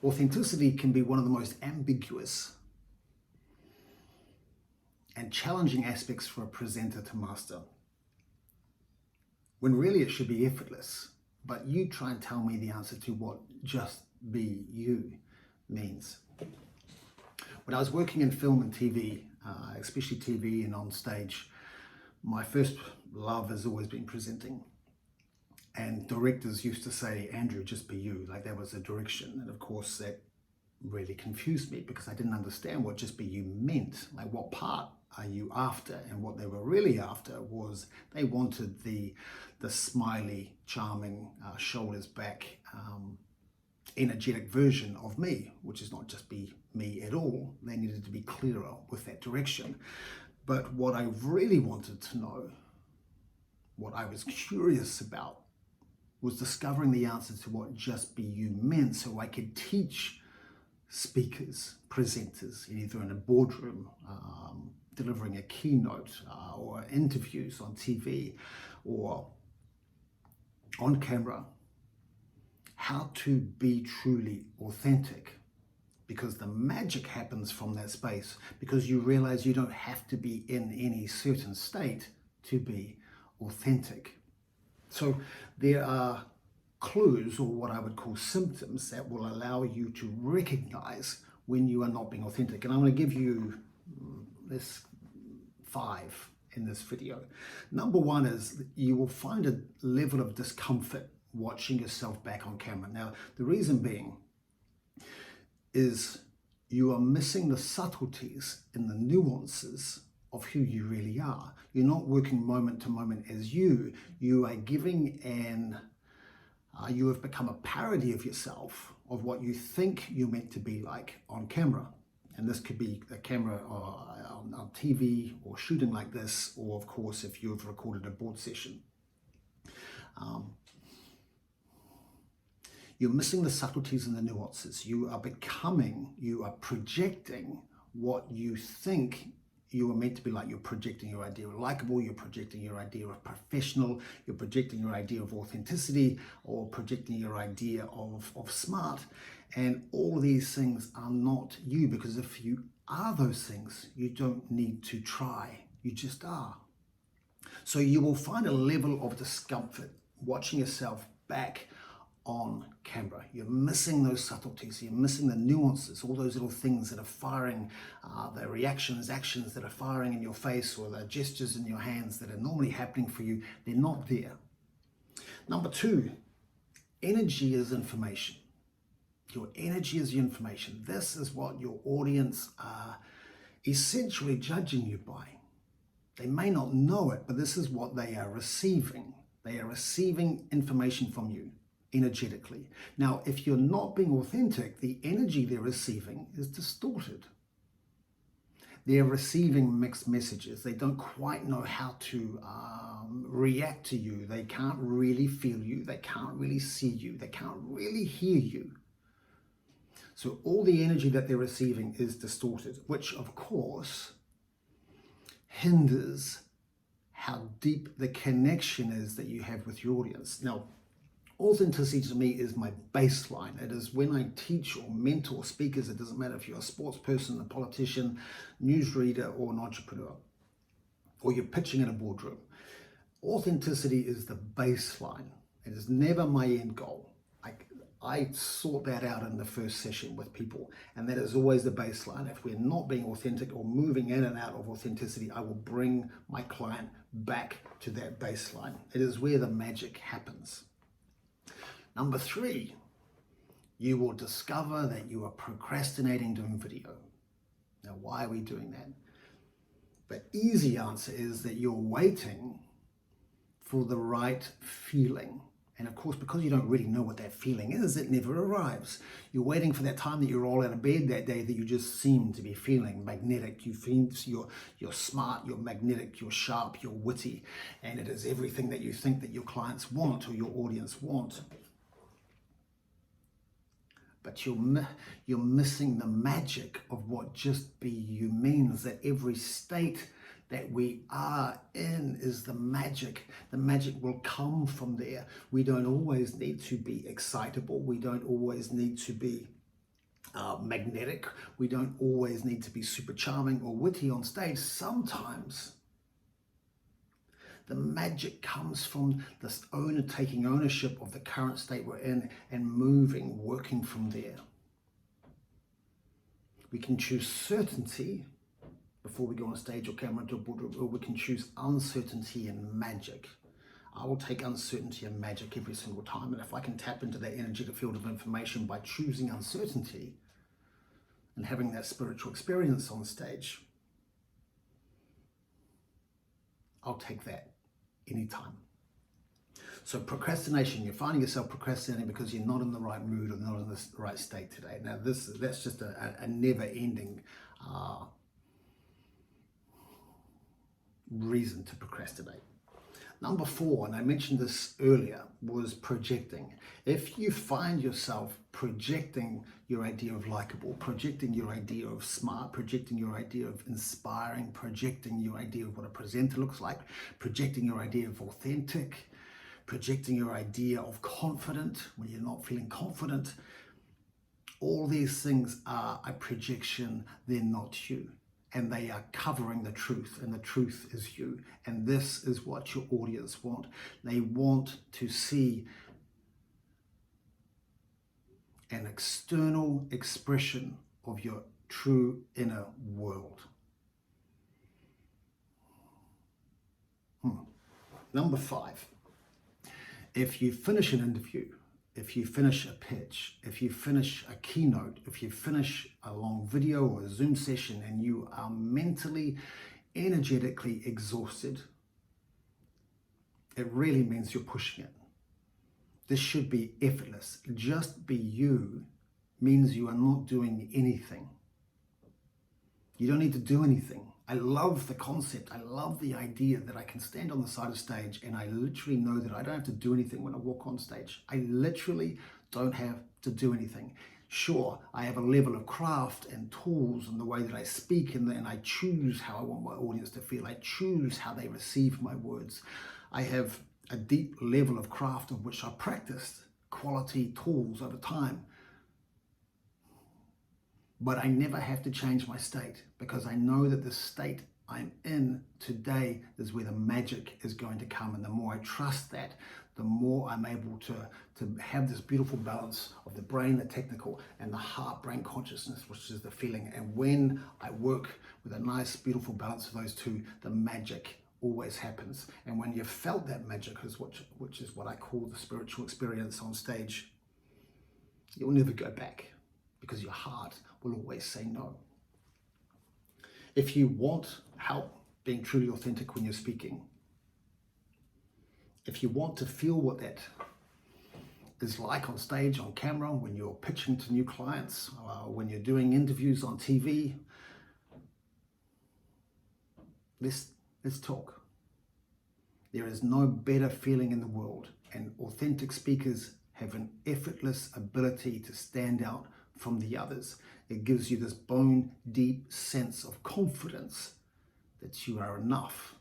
Authenticity can be one of the most ambiguous and challenging aspects for a presenter to master, when really it should be effortless. But you try and tell me the answer to what just be you means. When I was working in film and TV, especially TV and on stage, my first love has always been presenting. And directors used to say, Andrew, just be you, like that was a direction. And of course that really confused me because I didn't understand what just be you meant. Like, what part are you after? And what they were really after was they wanted the smiley, charming, shoulders back, energetic version of me, which is not just be me at all. They needed to be clearer with that direction. But what I really wanted to know, what I was curious about, was discovering the answer to what just be you meant, so I could teach speakers, presenters, either in a boardroom, delivering a keynote, or interviews on TV or on camera, how to be truly authentic. Because the magic happens from that space, because you realize you don't have to be in any certain state to be authentic. So there are clues, or what I would call symptoms, that will allow you to recognize when you are not being authentic. And I'm going to give you this 5 in this video. Number 1 is you will find a level of discomfort watching yourself back on camera. Now, the reason being is you are missing the subtleties and the nuances of who you really are. You're not working moment to moment as you. You are giving you have become a parody of yourself, of what you think you're meant to be like on camera. And this could be a camera on TV, or shooting like this, or of course if you've recorded a board session. You're missing the subtleties and the nuances. You are projecting what you think you are meant to be like. You're projecting your idea of likable, you're projecting your idea of professional, you're projecting your idea of authenticity, or projecting your idea of smart. And all these things are not you, because if you are those things, you don't need to try, you just are. So you will find a level of discomfort watching yourself back on camera. You're missing those subtleties, you're missing the nuances, all those little things that are firing, the reactions, actions that are firing in your face, or the gestures in your hands that are normally happening for you. They're not there. Number 2, energy is information. Your energy is your information. This is what your audience are essentially judging you by. They may not know it, but this is what they are receiving. They are receiving information from you energetically. Now, if you're not being authentic, the energy they're receiving is distorted. They're receiving mixed messages. They don't quite know how to react to you. They can't really feel you. They can't really see you. They can't really hear you. So all the energy that they're receiving is distorted, which of course hinders how deep the connection is that you have with your audience. Now, authenticity to me is my baseline. It is when I teach or mentor speakers. It doesn't matter if you're a sports person, a politician, newsreader, or an entrepreneur, or you're pitching in a boardroom. Authenticity is the baseline. It is never my end goal. I sort that out in the first session with people, and that is always the baseline. If we're not being authentic or moving in and out of authenticity, I will bring my client back to that baseline. It is where the magic happens. Number 3, you will discover that you are procrastinating doing video. Now, why are we doing that? The easy answer is that you're waiting for the right feeling. And of course, because you don't really know what that feeling is, it never arrives. You're waiting for that time that you roll out of bed that day that you just seem to be feeling magnetic. You feel you're smart, you're magnetic, you're sharp, you're witty, and it is everything that you think that your clients want or your audience want. But you're missing the magic of what just be you means, that every state that we are in is the magic. The magic will come from there. We don't always need to be excitable. We don't always need to be magnetic. We don't always need to be super charming or witty on stage. Sometimes the magic comes from this owner taking ownership of the current state we're in and moving, working from there. We can choose certainty before we go on stage or camera into a boardroom, or we can choose uncertainty and magic. I will take uncertainty and magic every single time, and if I can tap into that energetic field of information by choosing uncertainty and having that spiritual experience on stage, I'll take that anytime. So procrastination, you're finding yourself procrastinating because you're not in the right mood or not in the right state today. Now that's just a never-ending reason to procrastinate. Number 4, and I mentioned this earlier, was projecting. If you find yourself projecting your idea of likable, projecting your idea of smart, projecting your idea of inspiring, projecting your idea of what a presenter looks like, projecting your idea of authentic, projecting your idea of confident when you're not feeling confident, all these things are a projection. They're not you. And they are covering the truth, and the truth is you. And this is what your audience want. They want to see an external expression of your true inner world. Number 5, if you finish an interview, if you finish a pitch, if you finish a keynote, if you finish a long video or a Zoom session and you are mentally, energetically exhausted, it really means you're pushing it. This should be effortless. Just be you means you are not doing anything. You don't need to do anything. I love the concept. I love the idea that I can stand on the side of stage and I literally know that I don't have to do anything when I walk on stage. I literally don't have to do anything. Sure, I have a level of craft and tools and the way that I speak, and I choose how I want my audience to feel. I choose how they receive my words. I have a deep level of craft of which I practiced quality tools over time. But I never have to change my state, because I know that the state I'm in today is where the magic is going to come. And the more I trust that, the more I'm able to have this beautiful balance of the brain, the technical, and the heart-brain consciousness, which is the feeling. And when I work with a nice, beautiful balance of those two, the magic always happens. And when you've felt that magic, which is what I call the spiritual experience on stage, you'll never go back, because your heart will always say no. If you want help being truly authentic when you're speaking, if you want to feel what that is like on stage, on camera, when you're pitching to new clients, when you're doing interviews on TV, let's talk. There is no better feeling in the world, and authentic speakers have an effortless ability to stand out from the others. It gives you this bone deep sense of confidence that you are enough,